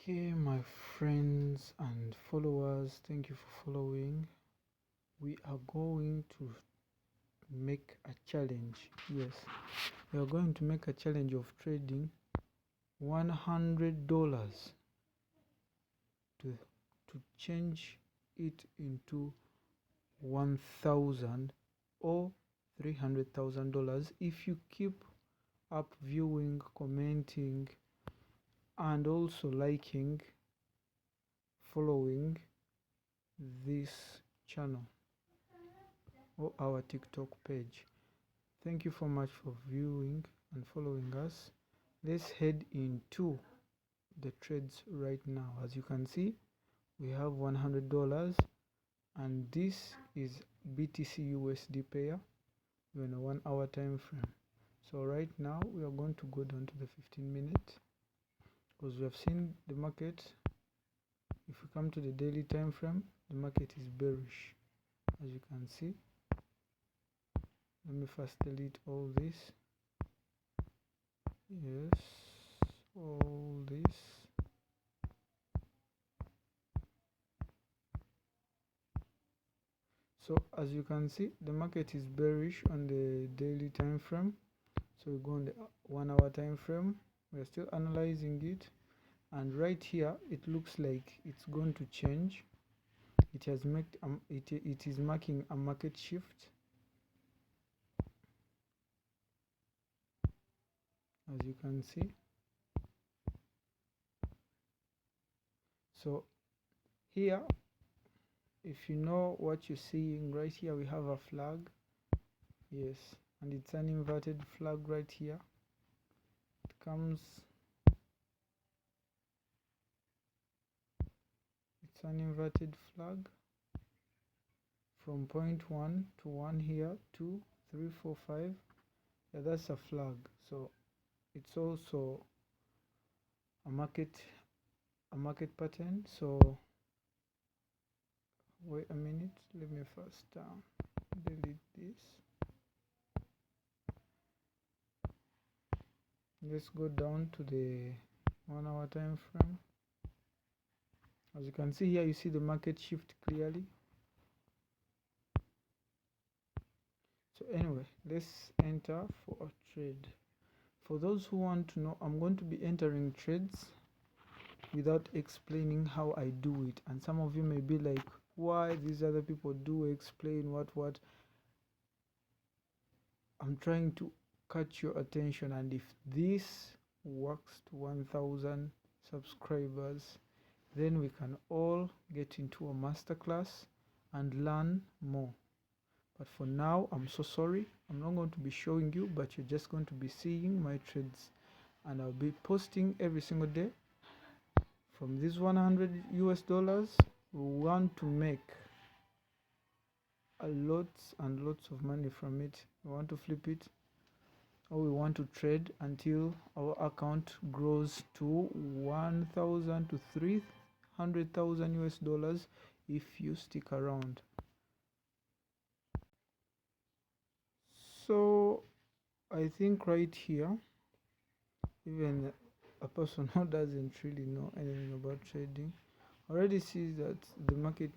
Okay, my friends and followers, thank you for following. We are going to make a challenge. Yes, we are going to make a challenge of trading $100 to change it into 1,000 or $300,000 if you keep up viewing, commenting, and also liking, following this channel or our TikTok page. Thank you so much for viewing and following us. Let's head into the trades right now. As you can see, we have $100 and this is BTC USD pair. We're in a 1 hour time frame. So right now we are going to go down to the 15-minute because we have seen the market. If we come to the daily time frame, the market is bearish, as you can see. Let me first delete all this. Yes, all this. So as you can see, the market is bearish on the daily time frame. So we go on the 1 hour time frame. We are still analyzing it, and right here it looks like it's going to change. It has made it is marking a market shift, as you can see. So here, if you know what you're seeing right here, we have a flag. Yes, and it's an inverted flag right here. It comes, it's an inverted flag from point 1 to 1 here, 2 3 4 5. Yeah, that's a flag. So it's also a market pattern. So wait a minute, let me first delete this. Let's go down to the 1 hour time frame. As you can see here, you see the market shift clearly. So anyway, let's enter for a trade. For those who want to know, I'm going to be entering trades without explaining how I do it, and some of you may be like, why these other people do explain what. I'm trying to catch your attention, and if this works to 1,000 subscribers, then we can all get into a masterclass and learn more. But for now, I'm so sorry, I'm not going to be showing you, but you're just going to be seeing my trades, and I'll be posting every single day. From these 100 US dollars, we want to make a lots and lots of money from it. We want to flip it, or we want to trade until our account grows to 1,000 to 300,000 US dollars if you stick around. So I think right here, even a person who doesn't really know anything about trading already sees that the market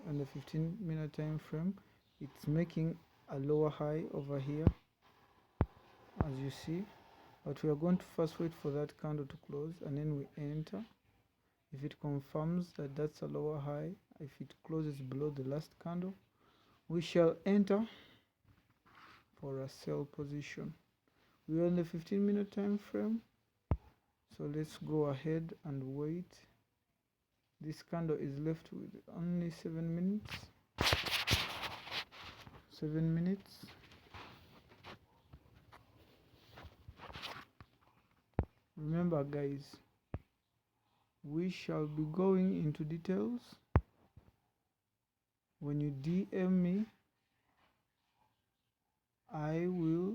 on the 15-minute time frame, it's making a lower high over here, as you see. But we are going to first wait for that candle to close, and then we enter. If it confirms that that's a lower high, if it closes below the last candle, we shall enter for a sell position. We are in the 15-minute time frame, so let's go ahead and wait. This candle is left with only 7 minutes. 7 minutes. Remember guys, we shall be going into details when you DM me. I will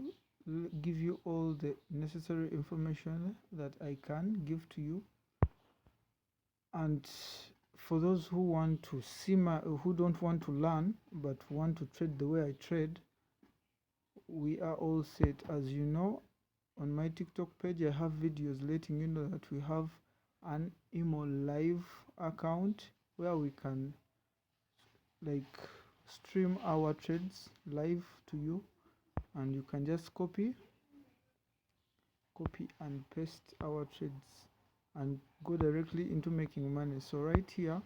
give you all the necessary information that I can give to you. And for those who want to see who don't want to learn but want to trade the way I trade, we are all set. As you know, on my TikTok page I have videos letting you know that we have an Imo live account where we can like stream our trades live to you, and you can just copy and paste our trades and go directly into making money. So right here,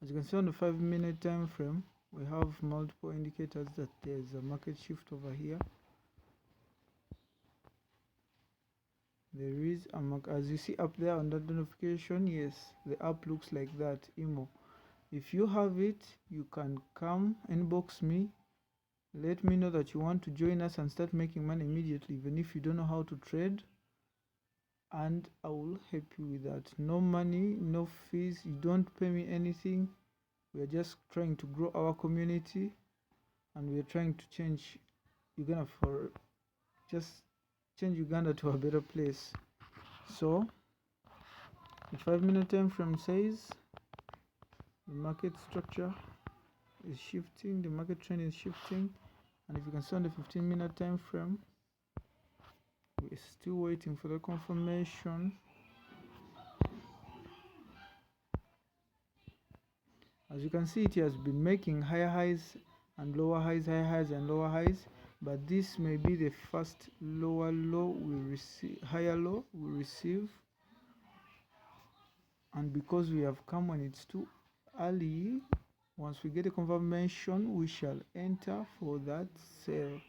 as you can see on the 5-minute time frame, we have multiple indicators that there's a market shift over here. There is a as you see up there on that notification, yes, the app looks like that, Imo. If you have it, you can come inbox me, let me know that you want to join us and start making money immediately, even if you don't know how to trade, and I will help you with that. No money, no fees, you don't pay me anything. We are just trying to grow our community, and we are trying to change Uganda change Uganda to a better place. So the 5-minute time frame says the market structure is shifting, the market trend is shifting, and if you can see on the 15-minute time frame, we're still waiting for the confirmation. As you can see, it has been making higher highs and lower highs, higher highs and lower highs, but this may be the first lower low we receive, higher low we receive, and because we have come when it's too early, once we get a confirmation, we shall enter for that sale.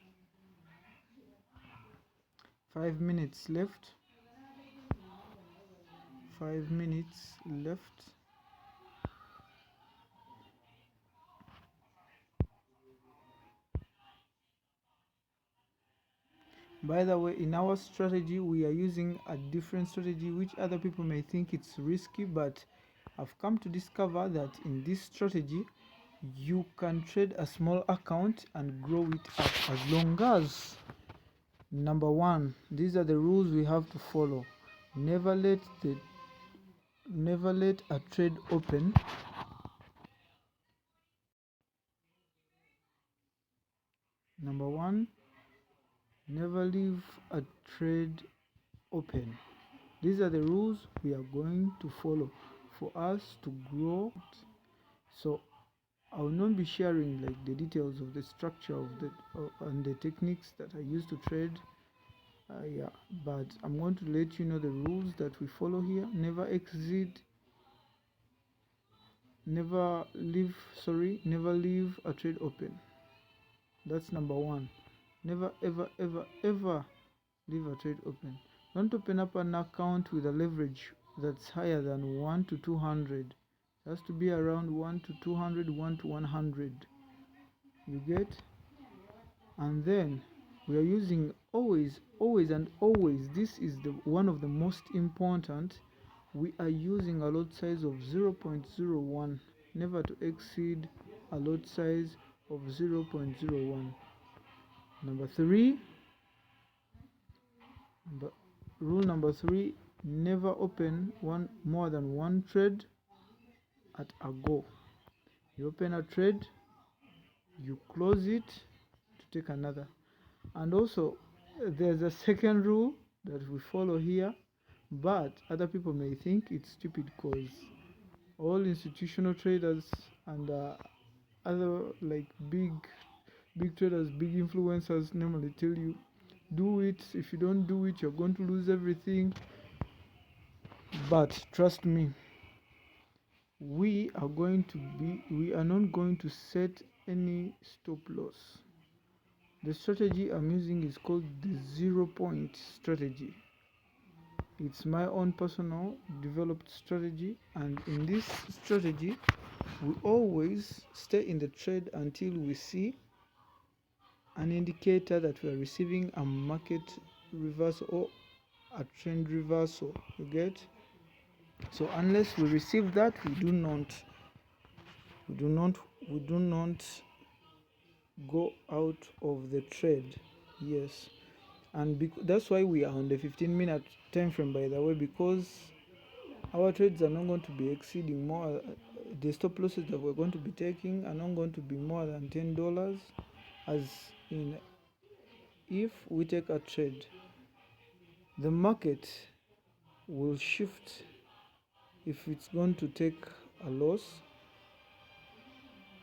5 minutes left. 5 minutes left. By the way, in our strategy, we are using a different strategy which other people may think it's risky, but I've come to discover that in this strategy, you can trade a small account and grow it up, as long as, number one, these are the rules we have to follow. Never let a trade open number one, never leave a trade open. These are the rules we are going to follow for us to grow. So I will not be sharing like the details of the structure of the and the techniques that I use to trade, but I'm going to let you know the rules that we follow here. Never leave a trade open. That's number one. Never ever leave a trade open. Don't open up an account with a leverage that's higher than 1 to 200. It has to be around 1 to 200, 1 to 100. You get? And then we are using always, this is the one of the most important. We are using a lot size of 0.01, never to exceed a lot size of 0.01. Number three, rule number three, never open more than one trade at a go. You open a trade, you close it to take another. And also there's a second rule that we follow here, but other people may think it's stupid, because all institutional traders and other like big traders, big influencers normally tell you, do it. If you don't do it, you're going to lose everything. But trust me, we are not going to set any stop loss. The strategy I'm using is called the 0-point strategy. It's my own personal developed strategy, and in this strategy we always stay in the trade until we see an indicator that we are receiving a market reversal or a trend reversal. You get? So unless we receive that, we do not go out of the trade. Yes, and that's why we are on the 15-minute time frame, by the way, because our trades are not going to be exceeding more. The stop losses that we're going to be taking are not going to be more than $10. As in, if we take a trade, the market will shift. If it's going to take a loss,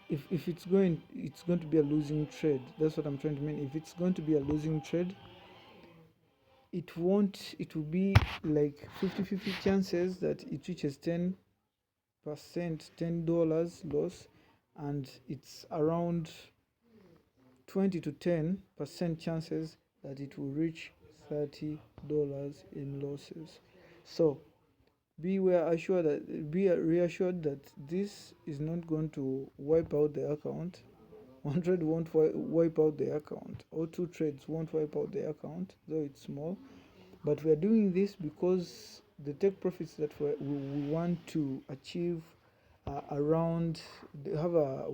if it's going to be a losing trade, that's what I'm trying to mean. If it's going to be a losing trade, it will be like 50-50 chances that it reaches 10%, $10 loss, and it's around 20 to 10% chances that it will reach $30 in losses. So be reassured that this is not going to wipe out the account. One trade won't wipe out the account, or two trades won't wipe out the account, though it's small. But we are doing this because the take profits that we want to achieve around, they have a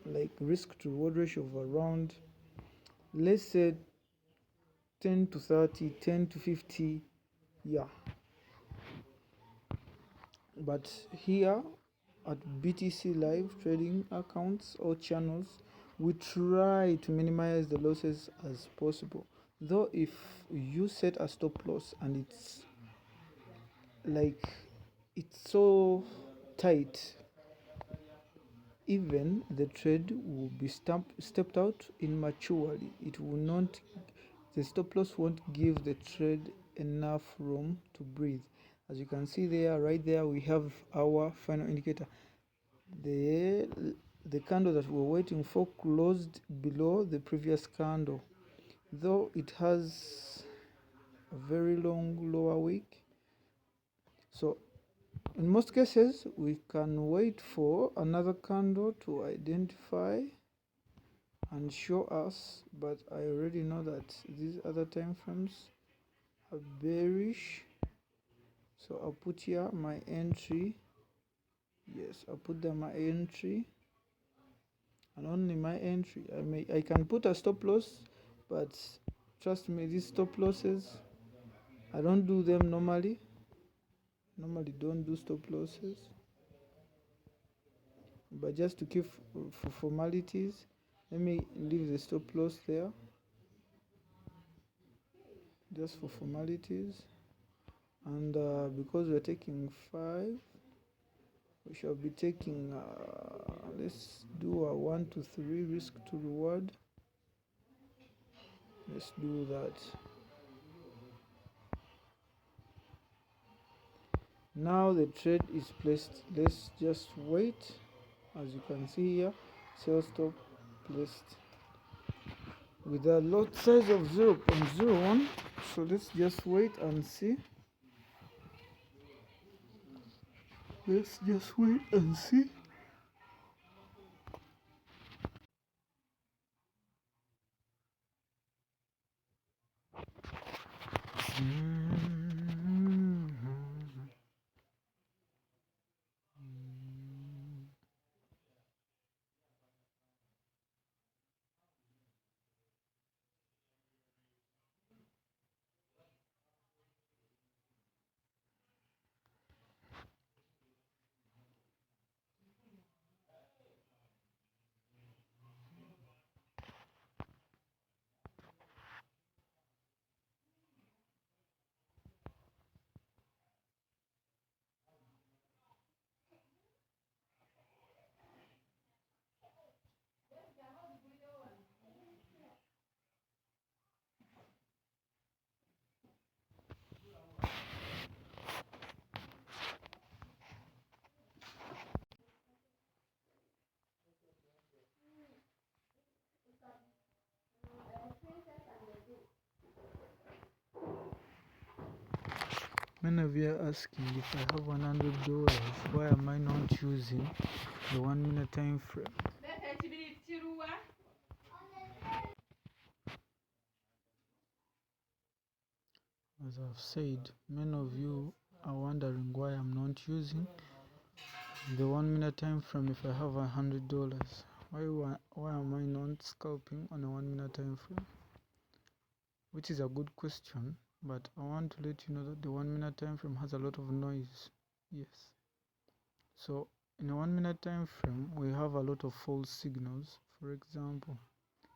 like risk to reward ratio of around, let's say 10 to 30, 10 to 50. Yeah, but here at BTC Live trading accounts or channels, we try to minimize the losses as possible. Though if you set a stop loss and it's so tight, even the trade will be stepped out immaturely. It will not, the stop loss won't give the trade enough room to breathe. As you can see there, right there, we have our final indicator. The candle that we're waiting for closed below the previous candle, though it has a very long lower wick. So in most cases, we can wait for another candle to identify and show us, but I already know that these other time frames are bearish. So I'll put here my entry. Yes, I'll put there my entry, and only my entry. I can put a stop loss, but trust me, these stop losses, I don't do them normally. Normally don't do stop losses, but just to keep for formalities, let me leave the stop loss there, just for formalities. And because we're taking 5, we shall be taking let's do a 1 to 3 risk to reward. Let's do that. Now the trade is placed. Let's just wait. As you can see here, sell stop placed with a lot size of 0.01. So let's just wait and see. Let's just wait and see. Many of you are asking, if I have $100, why am I not using the 1 minute time frame? As I've said, many of you are wondering why I'm not using the 1 minute time frame if I have $100. Why am I not scalping on a 1 minute time frame? Which is a good question, but I want to let you know that the 1 minute time frame has a lot of noise. Yes. So in a 1 minute time frame, we have a lot of false signals. For example,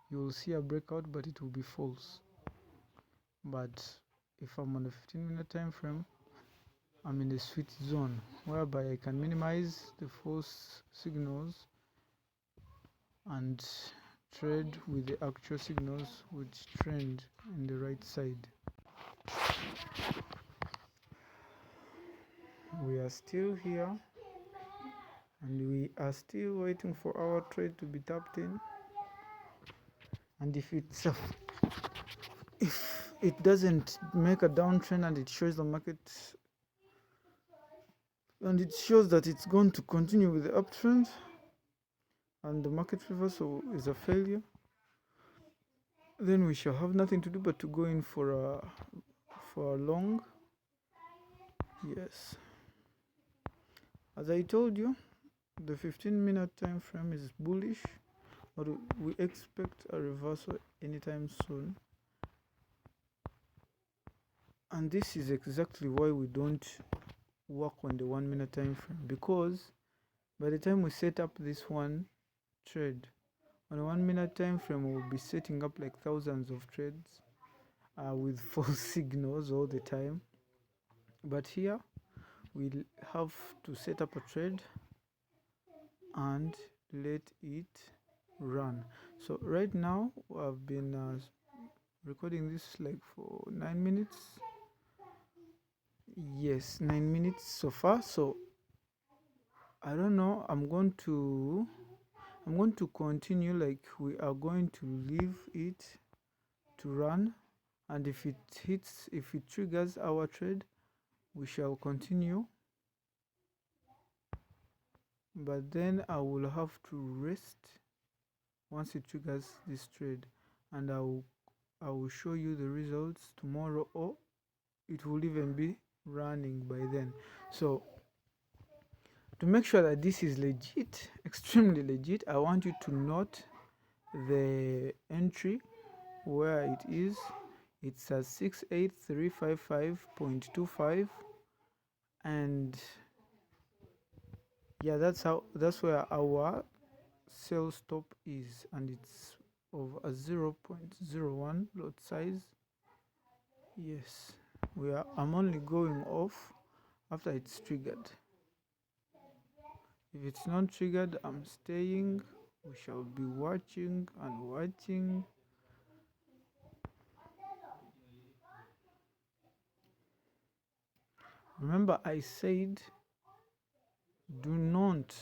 you will see a breakout, but it will be false. But if I'm on a 15 minute time frame, I'm in the sweet zone whereby I can minimize the false signals and trade with the actual signals which trend in the right side. We are still here and we are still waiting for our trade to be tapped in, and if it doesn't make a downtrend and it shows the market and it shows that it's going to continue with the uptrend and the market reversal is a failure, then we shall have nothing to do but to go in for a long. Yes, as I told you, the 15-minute time frame is bullish, but we expect a reversal anytime soon, and this is exactly why we don't work on the 1-minute time frame, because by the time we set up this one trade on a 1-minute time frame, we'll be setting up like thousands of trades with false signals all the time. But here we'll have to set up a trade and let it run. So right now I've been recording this like for 9 minutes. Yes, 9 minutes so far. So I don't know, I'm going to continue, like we are going to leave it to run, and if it triggers our trade, we shall continue, but then I will have to rest once it triggers this trade, and I will show you the results tomorrow, or it will even be running by then. So to make sure that this is legit, extremely legit, I want you to note the entry where it is. It's at 68355.25, and yeah, that's where our sell stop is, and it's of a 0.01 lot size. Yes, I'm only going off after it's triggered. If it's not triggered, I'm staying. We shall be watching and watching. Remember, I said do not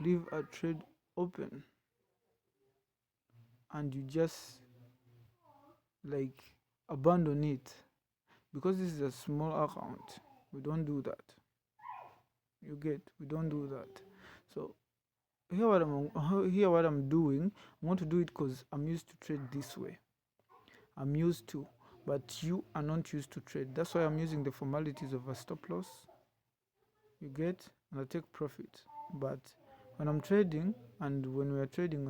leave a trade open and you just like abandon it, because this is a small account. We don't do that. You get? We don't do that. So here what I'm doing, I want to do it because I'm used to trade this way. I'm used to, but you are not used to trade. That's why I'm using the formalities of a stop loss. You get? And I take profit. But when I'm trading, and when we are trading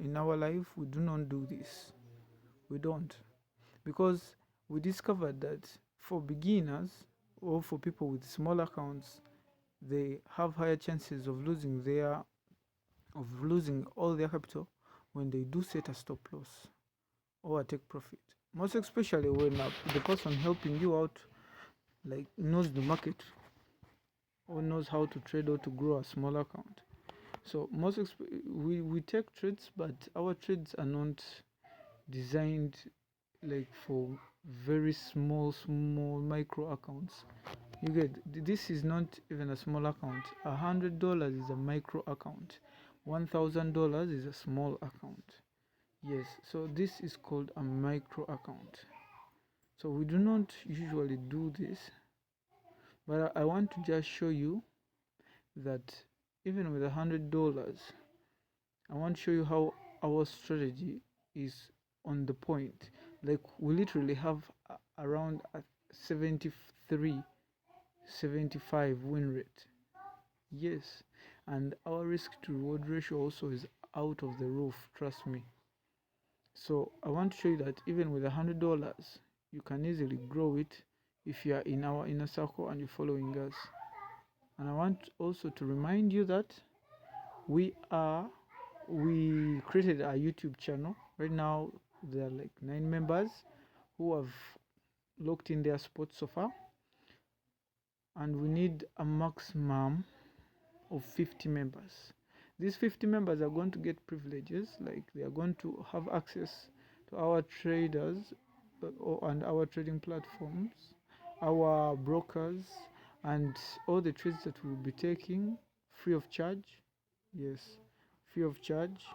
in our life, we do not do this. We don't, because we discovered that for beginners or for people with small accounts, they have higher chances of losing all their capital when they do set a stop loss or a take profit. Most especially when the person helping you out like knows the market or knows how to trade or to grow a small account. So we take trades, but our trades are not designed like for very small micro accounts. You get? This is not even a small account. $100 is a micro account. $1,000 is a small account. Yes, so this is called a micro account. So we do not usually do this, but I want to just show you that even with $100, I want to show you how our strategy is on the point. Like we literally have around a 75 win rate. Yes, and our risk to reward ratio also is out of the roof, trust me. So I want to show you that even with $100, you can easily grow it if you are in our inner circle and you're following us. And I want also to remind you that we created a YouTube channel. Right now there are like 9 members who have locked in their spots so far. and we need a maximum of 50 members. These 50 members are going to get privileges, like they are going to have access to our traders and our trading platforms, our brokers, and all the trades that we'll be taking free of charge. Yes, free of charge,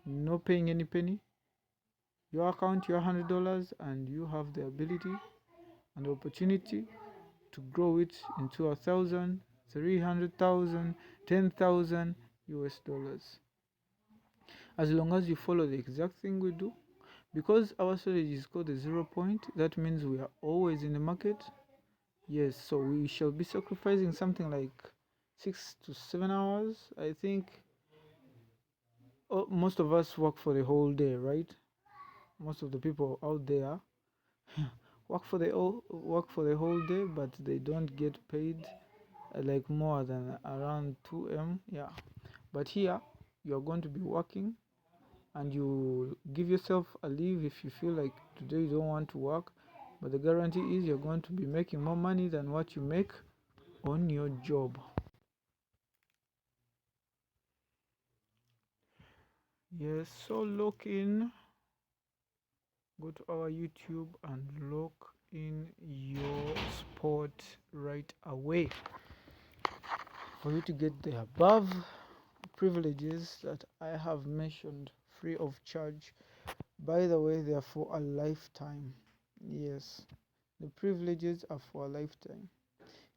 no paying any penny. Your account, your $100, and you have the ability and the opportunity to grow it into 1,000, 300,000, 10,000 US dollars. As long as you follow the exact thing we do, because our strategy is called the 0 point, that means we are always in the market. Yes, so we shall be sacrificing something like 6 to 7 hours. I think most of us work for the whole day, right? Most of the people out there work for the whole day, but they don't get paid like more than around 2 m. Yeah, but here you're going to be working, and you give yourself a leave if you feel like today you don't want to work, but the guarantee is you're going to be making more money than what you make on your job. Yes, so look in, go to our YouTube and lock in your spot right away for you to get the above privileges that I have mentioned free of charge. By the way, they are for a lifetime. Yes, the privileges are for a lifetime.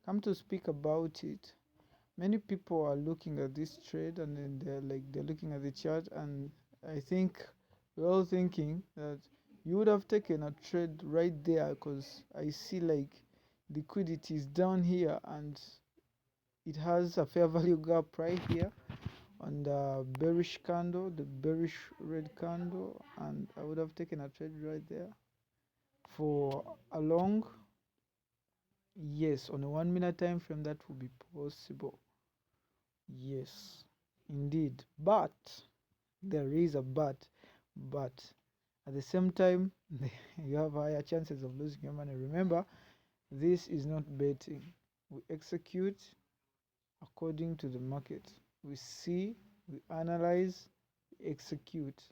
Come to speak about it. Many people are looking at this trade, and then they're looking at the chart, and I think we're all thinking that you would have taken a trade right there, because I see like liquidity is down here and it has a fair value gap right here on the bearish candle, the bearish red candle, and I would have taken a trade right there for a long. Yes, on a 1 minute time frame that would be possible. Yes, indeed, but there is a but at the same time you have higher chances of losing your money. Remember, this is not betting. We execute according to the market. We see, we analyze, we execute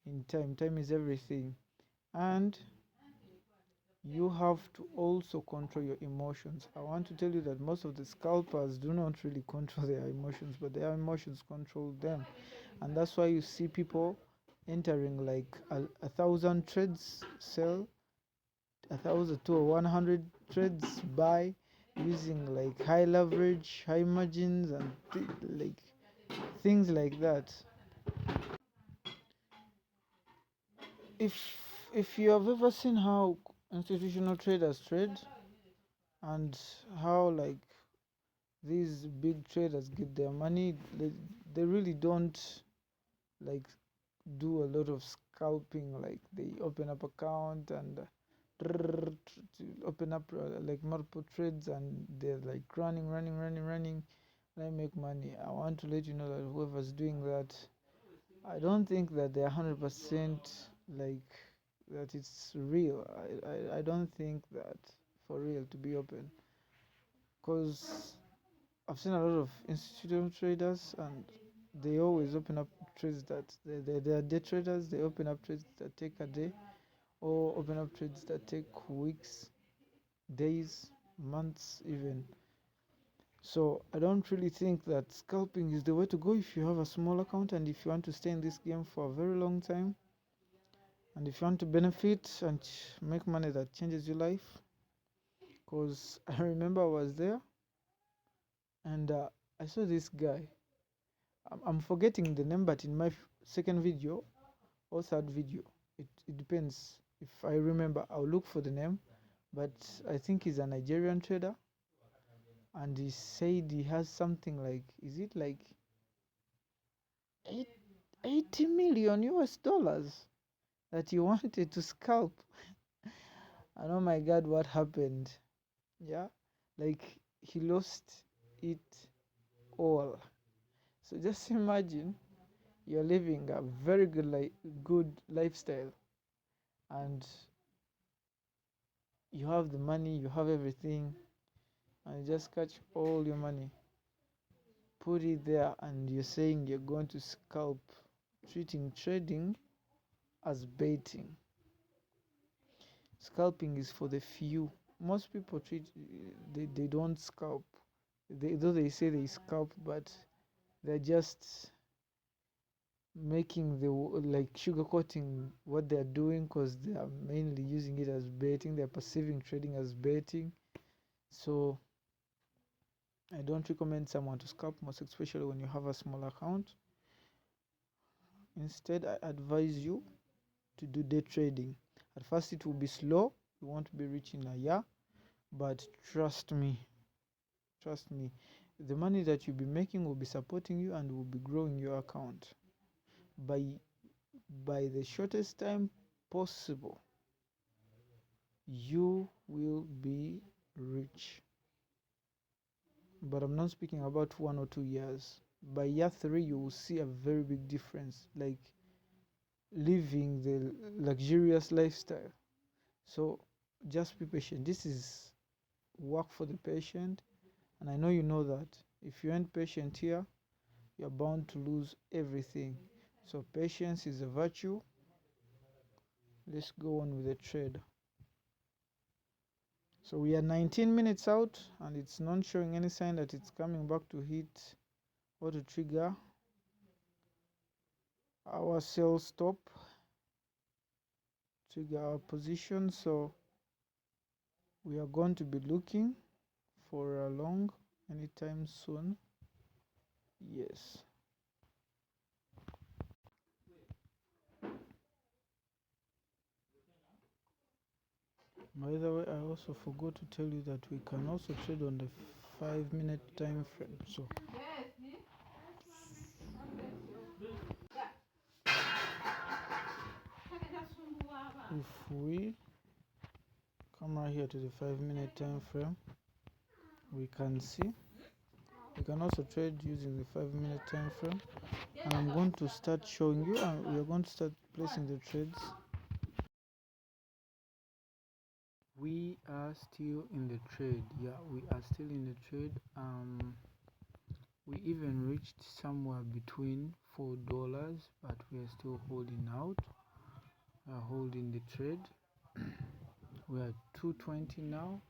in time. Time is everything. And you have to also control your emotions. I want to tell you that most of the scalpers do not really control their emotions, but their emotions control them. And that's why you see people entering like a thousand trades, sell 1,000 to 100 trades, buy, using like high leverage, high margins, and like things like that. If you have ever seen how institutional traders trade, and how like these big traders get their money, they really don't like do a lot of scalping. Like they open up account and open up like multiple trades, and they're like running, and I make money. I want to let you know that whoever's doing that, I don't think that they're 100% like that it's real. I don't think that for real, to be open, because I've seen a lot of institutional traders, and they always open up trades that they are day traders. They open up trades that take a day, or open up trades that take weeks, days, months, even. So I don't really think that scalping is the way to go if you have a small account, and if you want to stay in this game for a very long time, and if you want to benefit and make money that changes your life. Because I remember I was there, and I saw this guy. I'm forgetting the name, but in my second video or third video, it depends. If I remember, I'll look for the name, but I think he's a Nigerian trader, and he said he has something like, is it like 80 million US dollars that he wanted to scalp. And oh my god, what happened? Yeah, like he lost it all. So just imagine you're living a very good lifestyle, and you have the money, you have everything, and just catch all your money, put it there, and you're saying you're going to scalp, treating trading as baiting. Scalping is for the few. Most people they don't scalp. Though they say they scalp, but they're just making the like sugarcoating what they're doing, because they are mainly using it as baiting. They're perceiving trading as baiting. So I don't recommend someone to scalp, most especially when you have a small account. Instead, I advise you to do day trading. At first it will be slow, you won't be rich in a year, but trust me, the money that you'll be making will be supporting you and will be growing your account by the shortest time possible. You will be rich, but I'm not speaking about 1 or 2 years. By year 3 you will see a very big difference, like living the luxurious lifestyle. So just be patient. This is work for the patient, and I know you know that. If you ain't patient here, you're bound to lose everything. So patience is a virtue. Let's go on with the trade. So we are 19 minutes out, and it's not showing any sign that it's coming back to hit or to trigger our sell stop, trigger our position. So we are going to be looking for a long anytime soon. Yes. By the way, I also forgot to tell you that we can also trade on the 5-minute time frame. So if we come right here to the 5-minute time frame, we can see we can also trade using the 5-minute time frame, and I'm going to start showing you, and we are going to start placing the trades. We are still in the trade. Yeah, we are still in the trade. We even reached somewhere between $4, but we are still holding out. We are holding the trade. We are 220 now,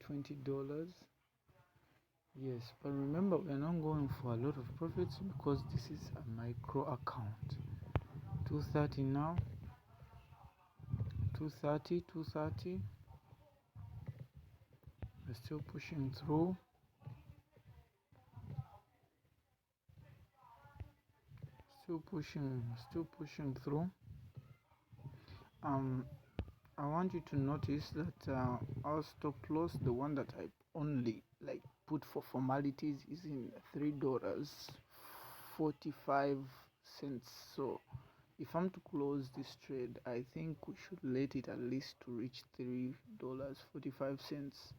$220. Yes, but remember, we are not going for a lot of profits because this is a micro account. 230 now, 230. We're still pushing through. Still pushing through. I want you to notice that our stop loss, the one that I only like put for formalities, is in $3.45. So if I'm to close this trade, I think we should let it at least to reach $3.45.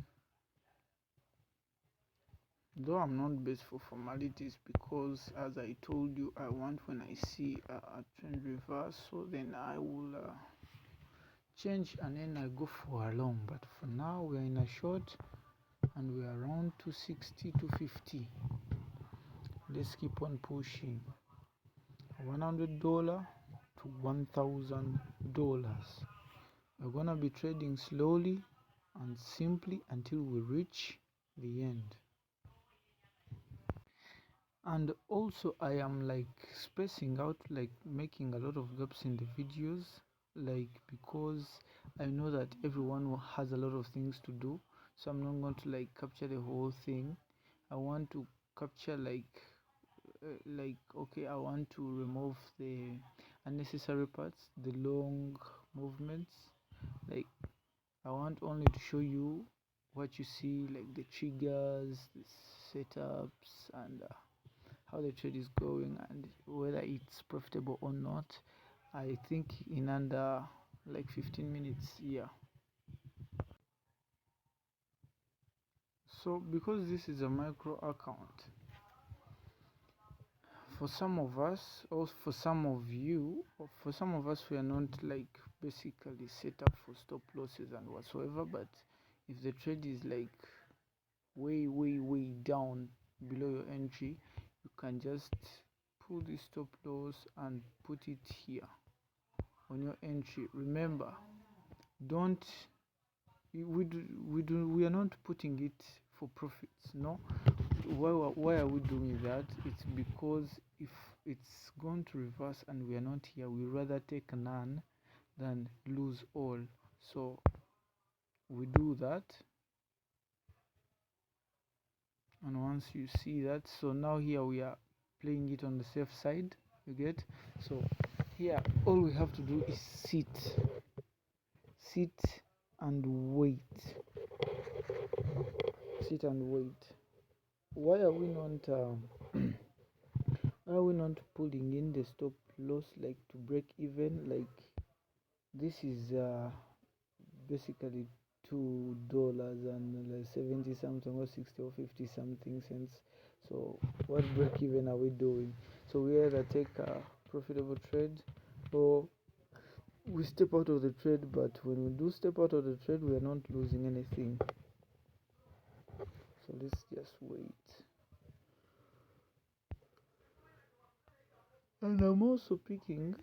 Though I'm not based for formalities, because as I told you, I want, when I see a trend reverse, so then I will change and then I go for a long. But for now we are in a short and we are around 260 250. Let's keep on pushing. $100 to $1,000. We're gonna be trading slowly and simply until we reach the end. And also I am like spacing out, like making a lot of gaps in the videos, like because I know that everyone has a lot of things to do, so I'm not going to like capture the whole thing. I want to capture okay, I want to remove the unnecessary parts, the long movements. Like I want only to show you what you see, like the triggers, the setups, and how the trade is going and whether it's profitable or not. I think in under like 15 minutes. Yeah, so because this is a micro account, for some of us, or for some of you, or for some of us, we are not like basically set up for stop losses and whatsoever. But if the trade is like way down below your entry, you can just pull the stop loss and put it here on your entry. Remember, don't we are not putting it for profits. No. Why are we doing that? It's because if it's going to reverse and we are not here, we rather take none than lose all. So we do that, and once you see that, so now here we are playing it on the safe side, you get. So here all we have to do is sit and wait. Why are we not why are we not pulling in the stop loss, like to break even? Like this is basically $2 and like 70 something or 60 or 50 something cents. So what break even are we doing? So we either take a profitable trade or we step out of the trade. But when we do step out of the trade, we are not losing anything. So let's just wait. And I'm also picking,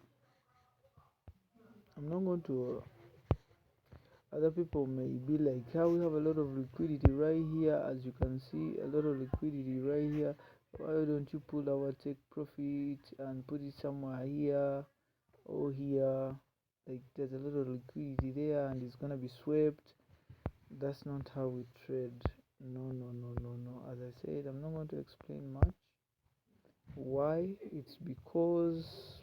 I'm not going to other people may be like, how we have a lot of liquidity right here, as you can see, a lot of liquidity right here. Why don't you pull our take profit and put it somewhere here or here? Like there's a lot of liquidity there and it's gonna be swept. That's not how we trade. No. As I said, I'm not going to explain much. Why? It's because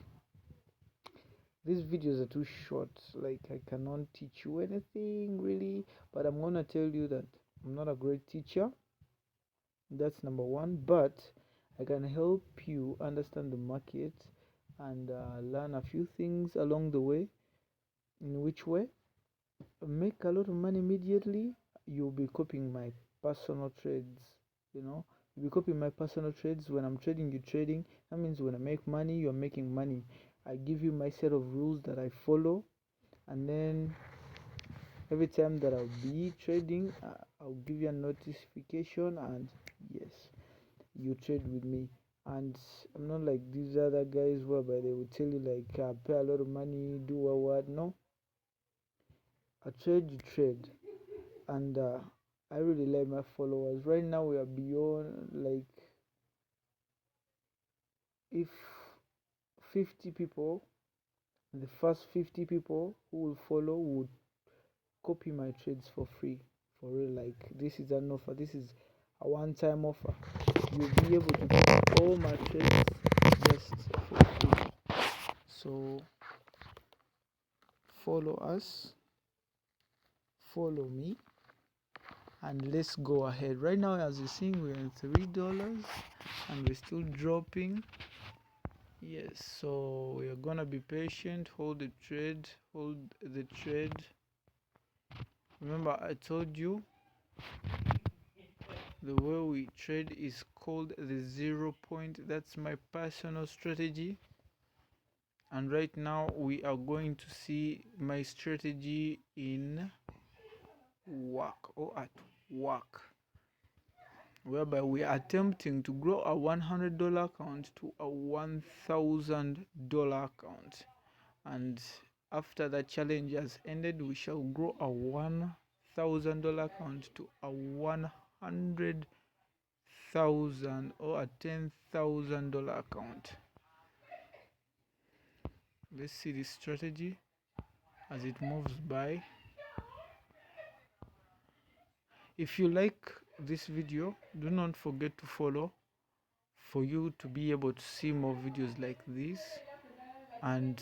these videos are too short. Like I cannot teach you anything really, but I'm gonna tell you that I'm not a great teacher. That's number one, but I can help you understand the market and learn a few things along the way. In which way? Make a lot of money immediately. You'll be copying my personal trades. You'll be copying my personal trades. When I'm trading, you trading. That means when I make money, you're making money. I give you my set of rules that I follow, and then every time that I'll be trading, I'll give you a notification, and yes, you trade with me. And I'm not like these other guys whereby they will tell you like pay a lot of money, do what. No, a trade, you trade. And I really like my followers. Right now we are beyond, like, if 50 people, the first 50 people who will follow would copy my trades for free, for real. Like this is an offer, this is a one-time offer. You'll be able to get all my trades just for free. So follow us, follow me, and let's go ahead. Right now, as you're seeing, we're at $3 and we're still dropping. Yes, so we are gonna be patient. Hold the trade. Remember, I told you the way we trade is called the 0 point. That's my personal strategy, and right now we are going to see my strategy in work, or at work, whereby we are attempting to grow a $100 account to a $1,000 account. And after that challenge has ended, we shall grow a $1,000 account to a 100,000 or a $10,000 account. Let's see this strategy as it moves by. If you like this video, do not forget to follow for you to be able to see more videos like this, and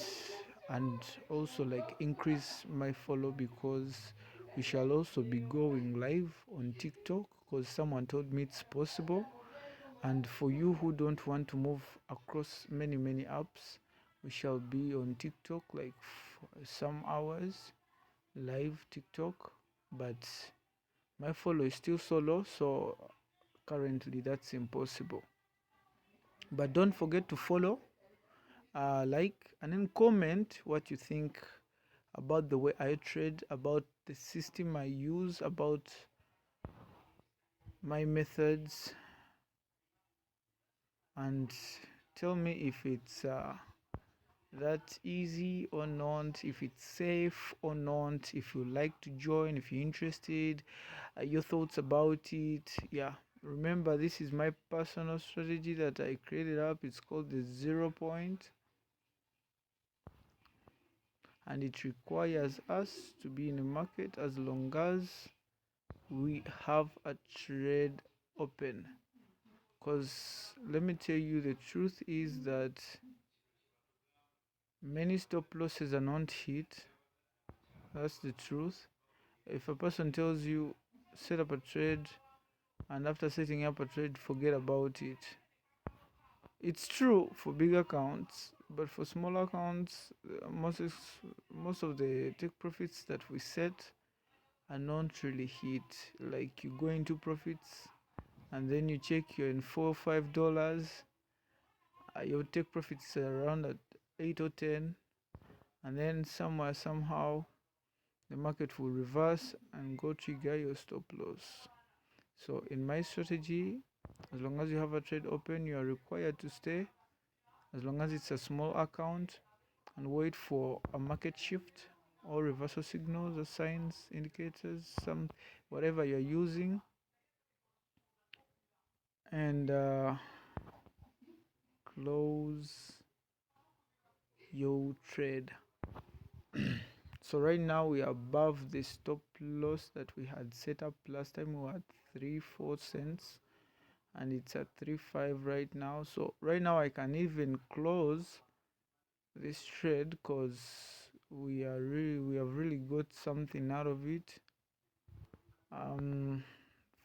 also like increase my follow, because we shall also be going live on TikTok, because someone told me it's possible. And for you who don't want to move across many apps, we shall be on TikTok like some hours live TikTok, but my follow is still solo, so currently that's impossible. But don't forget to follow, like, and then comment what you think about the way I trade, about the system I use, about my methods and tell me if it's that easy or not, if it's safe or not, if you like to join, if you're interested, your thoughts about it. Yeah, remember, this is my personal strategy that I created up. It's called the 0 point, and it requires us to be in the market as long as we have a trade open. Because let me tell you, the truth is that many stop losses are not hit. That's the truth. If a person tells you set up a trade, and after setting up a trade forget about it, it's true for big accounts, but for smaller accounts, most of the take profits that we set are not really hit. Like, you go into profits and then you check you're in $4 or $5, your take profits are around at 8 or 10, and then somewhere somehow the market will reverse and go trigger your stop loss. So in my strategy, as long as you have a trade open, you are required to stay, as long as it's a small account, and wait for a market shift or reversal signals or signs, indicators, some whatever you're using, and close your trade. So right now we are above the stop loss that we had set up last time. We were at 3-4 cents, and it's at 3.5 right now. So right now I can even close this trade because we have really got something out of it.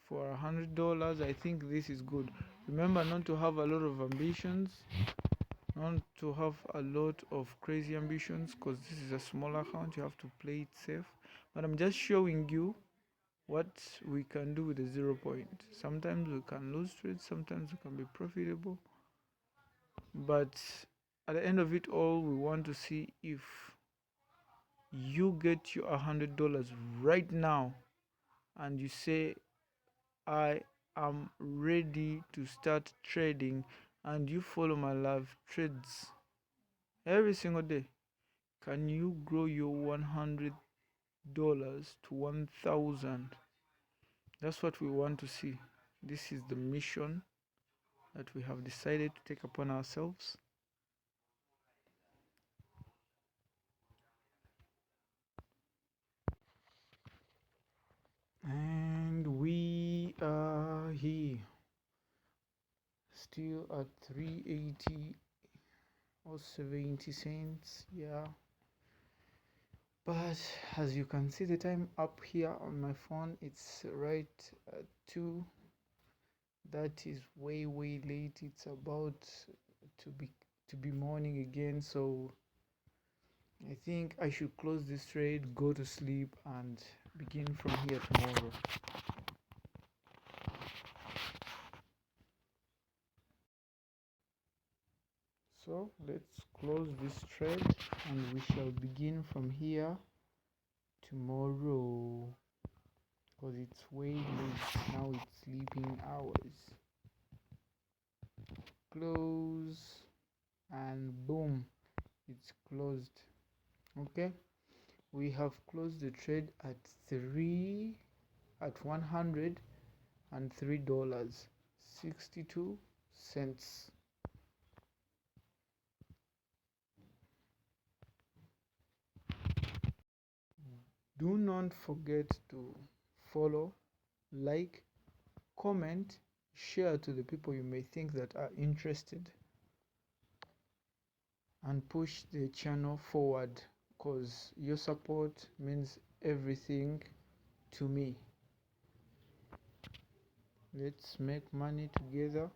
For $100, I think this is good. Remember not to have a lot of ambitions, not to have a lot of crazy ambitions, because this is a small account. You have to play it safe. But I'm just showing you what we can do with the 0 point. Sometimes we can lose trades, sometimes we can be profitable, but at the end of it all, we want to see if you get your $100 right now and you say, I am ready to start trading, and you follow my live trades every single day. Can you grow your $100 to 1,000? That's what we want to see. This is the mission that we have decided to take upon ourselves. And we are here, still at 380 or 70 cents. Yeah, but as you can see the time up here on my phone, it's right at 2. That is way late. It's about to be morning again, so I think I should close this trade, go to sleep, and begin from here tomorrow. So let's close this trade and we shall begin from here tomorrow, because it's way late now. It's sleeping hours. Close, and boom, it's closed. Okay, we have closed the trade at $103.62. Do not forget to follow, like, comment, share to the people you may think that are interested, and push the channel forward, because your support means everything to me. Let's make money together.